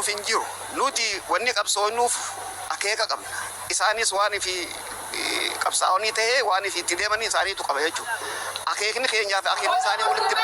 finjiru nuti wanni qabsoonnuuf akeeka qabna isaanis waan fi qabsaa'onni ta'e waan fi itti deemanii isaaniitu qaba jechuudha akeekni keenyaaf akeekni isaanii walitti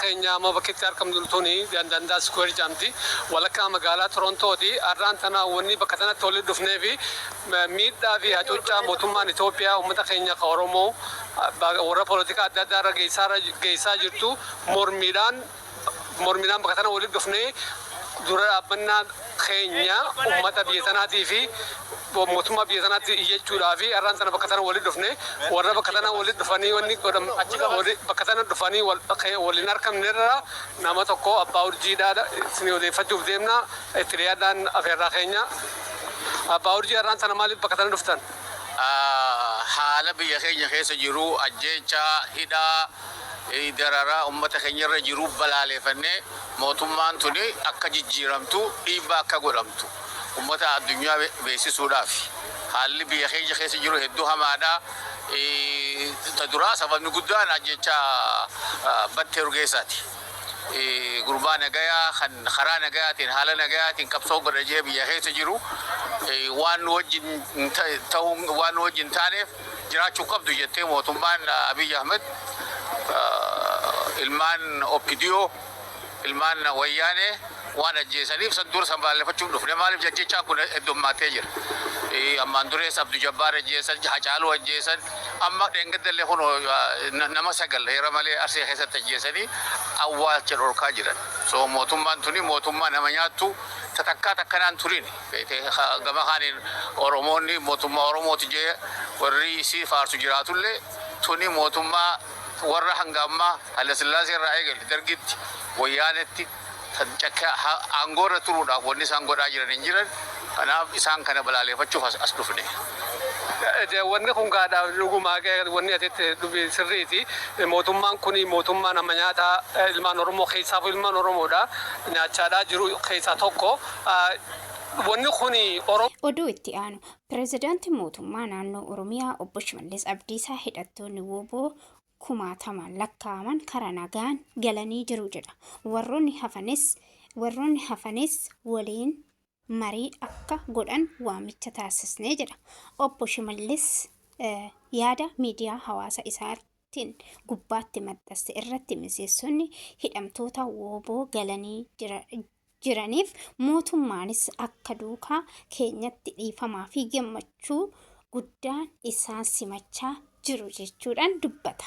keenya ama bakkitti argamtu tuni dandaa square jamti walakkaa magaalaa Torontooti arraan tana wanni bakka tanatti walitti dhufnee fi miidhaa fi hacuuccaa mootummaan Itoophiyaa uummata keenya ka Oromoo warra poolitikaa adda addaa geessaa jirtu mormiidhaan bakka tana walitti dhufnee dura dhaabbannaa keenya uummata biyya tanaatii fi mootummaa biyya tanaatti iyyachuudhaa fi arraan tana bakka tana walitti dhufne warra bakka tana walitti dhufanii wanni bakka tana dhufanii waliin argamnerra nama tokko abbaa urjiidhaa isin odeeffachuuf deemna itti dhiyaadhaan afeerraa keenya abbaa urjii arraan tana maaliif bakka tana dhuftan? Haala biyya keenya keessa jiru ajjeechaa hidhaa darara ummata keenyarra jiru balaaleffannee mootummaan tuni akka jijjiiramtu dhiibbaa akka godhamtu ummata addunyaa beeksisuudhaaf haalli biyya keenya keessa jiru hedduu hamaadha. Taduraa sababni guddaan ajjeechaa battee urgeessaati. Gurbaa nagayaa kan karaa nagayaatiin haala nagayaatiin qabsoo godhajee biyya keessa jiru waan wajjin taaneef jiraachuu qabdu jettee mootummaan Abiy Ahmed ilmaan Opidiyoo ilmaan Wayyaanee waan ajjeesaniif san dura sanbaaleeffachuuf dhufne maaliif jajjechaa kun heddummaatee jira. Ammaan durees Abdu Jabbaar ajjeesan Hacaaluu ajjeesan amma dheengaddalee kun nama sagal heera malee Arsee keessatti ajjeesanii awwaalcha dhorkaa jiran. So mootummaan tuni mootummaa nama nyaattu takkanaan turin gama kaaniin Oromoonni mootummaa Oromooti jee warri isii faarsu jiraatullee tuni mootummaa warra hangammaa Haile Sillaasee irraa eegale dargitti Wayyaanetti aangoorra turuudhaaf wanni isaan godhaa jiran hin jiran kanaaf isaan kana balaaleffachuuf as dhufne. Wanni kun gaadhaa dhugumaa wanni asitti dhufi sirriiti. Mootummaan kun mootummaa nama nyaataa ilmaan Oromoo keessaa fi ilmaan Oromoodha nyaachaadhaa jiru keessaa tokko. Wanni kun oduu itti aanu pireezidaantii mootummaa naannoo Oromiyaa obbo Shimallis Abdiisaa hidhattoonni WBO kumaataman lakkaa'aman karaa nagaan galanii jiru jedha. Warroonni hafanis waliin marii akka godhan waamicha taasisnee jedha. Obbo Shimallis yaada miidiyaa hawaasa isaatiin gubbaatti maxxanse irratti miseessonni hidhamtoota WBO galanii jiraniif mootummaanis akka duukaa keenyatti dhiifamaa fi gammachuu guddaan isaan simachaa jiru jechuudhaan dubbata.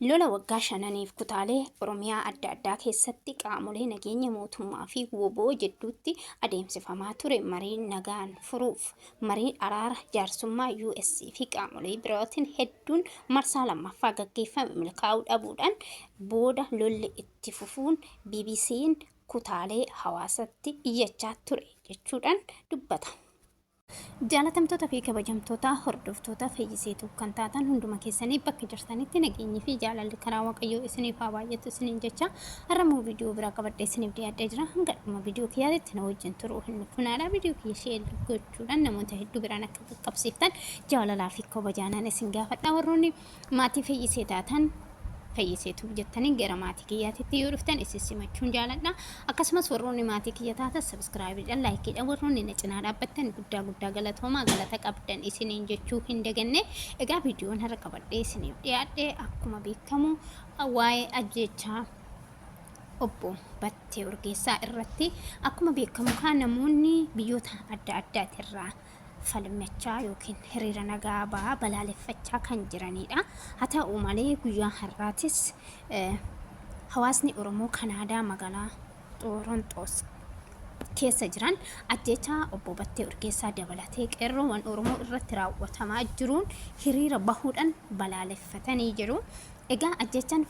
Lola waggaa 5 kutaalee Oromiyaa adda addaa keessatti qaamolee nageenya mootummaa fi WBO jidduutti adeemsifamaa ture mariin nagaan furuuf mariin araara jaarsummaa US fi qaamolee birootiin hedduun marsaa lammaffaa gaggeeffame milkaa'uu dhabuudhaan booda lolli itti fufuun BBC'n kutaalee hawaasatti iyyachaa ture jechuudhaan dubbata. Jaalatamtoota fi kabajamtoota hordoftoota Fayyiseetuu kan taatan hunduma keessanii bakka jirtanitti nageenyi fi jaalalli karaa Waaqayyoo isiniif haa baay'atu isiniin jecha har'ammoo viidiyoo biraa qabadhee isiniif dhiyaadhee jira. Hanga dhuma viidiyoo kiyyaatti na wajjin turuu hin funaadha. Viidiyoo kiyya sheer gochuudhaan namoota hedduu biraan akka qaqqabsiiftan jaalalaa fi kabajaan isin gaafadha. Warroonni maatii Fayyisee taatan Fayyiseetuu jettanii gara maatii kiyyaatti yoo dhuftan isin simachuun jaaladha. Akkasumas warroonni maatii kiyya taatan subscribe-dhaan like-dhaan warroonni na cinaa dhaabbattan guddaa galatoomaa galata qabdan isiniin jechuu hin daganne. Egaa viidiyoon har'a qabadhee isiniif dhiyaadhe akkuma beekamu waa'ee ajjeechaa obbo Battee Urgeessaa irratti akkuma beekamu kan namoonni biyyoota adda addaatirraa falmachaa yookiin hiriira nagaa ba'aa balaaleffachaa kan jiranidha. Haa ta'u malee guyyaa har'aatis hawaasni Oromoo Kanaadaa magaalaa Torontoos keessa jiran ajjeechaa obbo Battee Urgeessaa dabalatee qeerroowwan Oromoo irratti raawwatamaa jiruun hiriira bahuudhaan balaaleffatanii jiru. Egaa ajjeechaan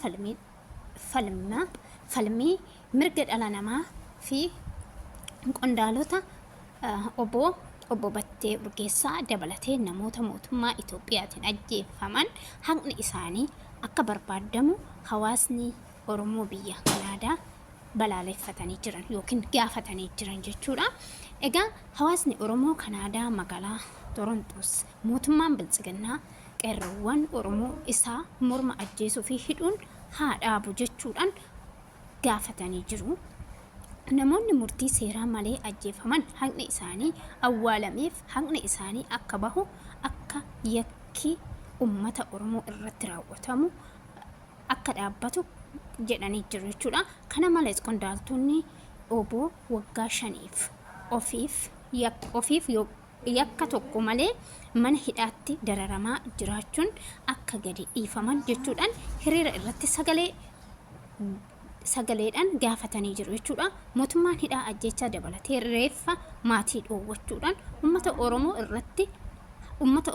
falmii mirga dhala namaa fi qondaalota obbo Battee Urgeessaa dabalatee namoota mootummaa Itoophiyaatiin ajjeefaman haqni isaanii akka barbaadamu hawaasni Oromoo biyya Kanaadaa balaaleffatanii jiran yookiin gaafatanii jiran jechuudha. Egaa hawaasni Oromoo Kanaadaa magaalaa Torontoos mootummaan biltsiginnaa qeerroowwan Oromoo isaa morma ajjeesuu fi hidhuun haa dhaabu jechuudhaan gaafatanii jiru. Namoonni murtii seeraa malee ajjeefaman haqni isaanii awwaalameef haqni isaanii akka bahu akka yakki ummata Oromoo irratti raawwatamu akka dhaabbatu jedhanii jiru jechuudha. Kana malees qondaaltonni obbo waggaa 5 ofiif yakka tokko malee mana hidhaatti dararamaa jiraachuun akka gadi dhiifaman jechuudhaan hiriira irratti sagaleedhaan gaafatanii jiru jechuudha. Mootummaan hidhaa ajjeechaa dabalatee reeffa maatii dhoowwachuudhaan ummata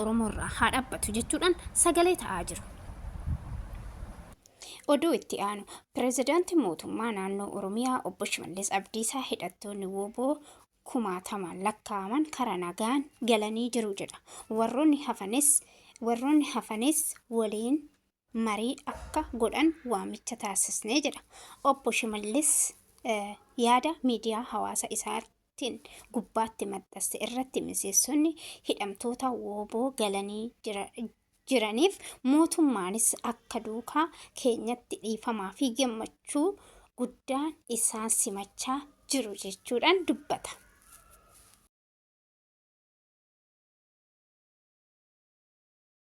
Oromoo irraa haa dhaabbatu jechuudhaan sagalee ta'aa jiru. Oduu itti aanu pireezidaantii mootummaa naannoo Oromiyaa obbo Shimallis Abdiisaa hidhattoonni WBO 10,000 lakkaa'aman karaa nagaan galanii jiru jedha. Warroonni hafanis waliin marii akka godhan waamicha taasisnee jedha. Obbo Shimallis yaada miidiyaa hawaasa isaatiin gubbaatti maxxanse irratti miseessonni hidhamtoota WBO galanii jiraniif mootummaanis akka duukaa keenyatti dhiifamaa fi gammachuu guddaan isaan simachaa jiru jechuudhaan dubbata.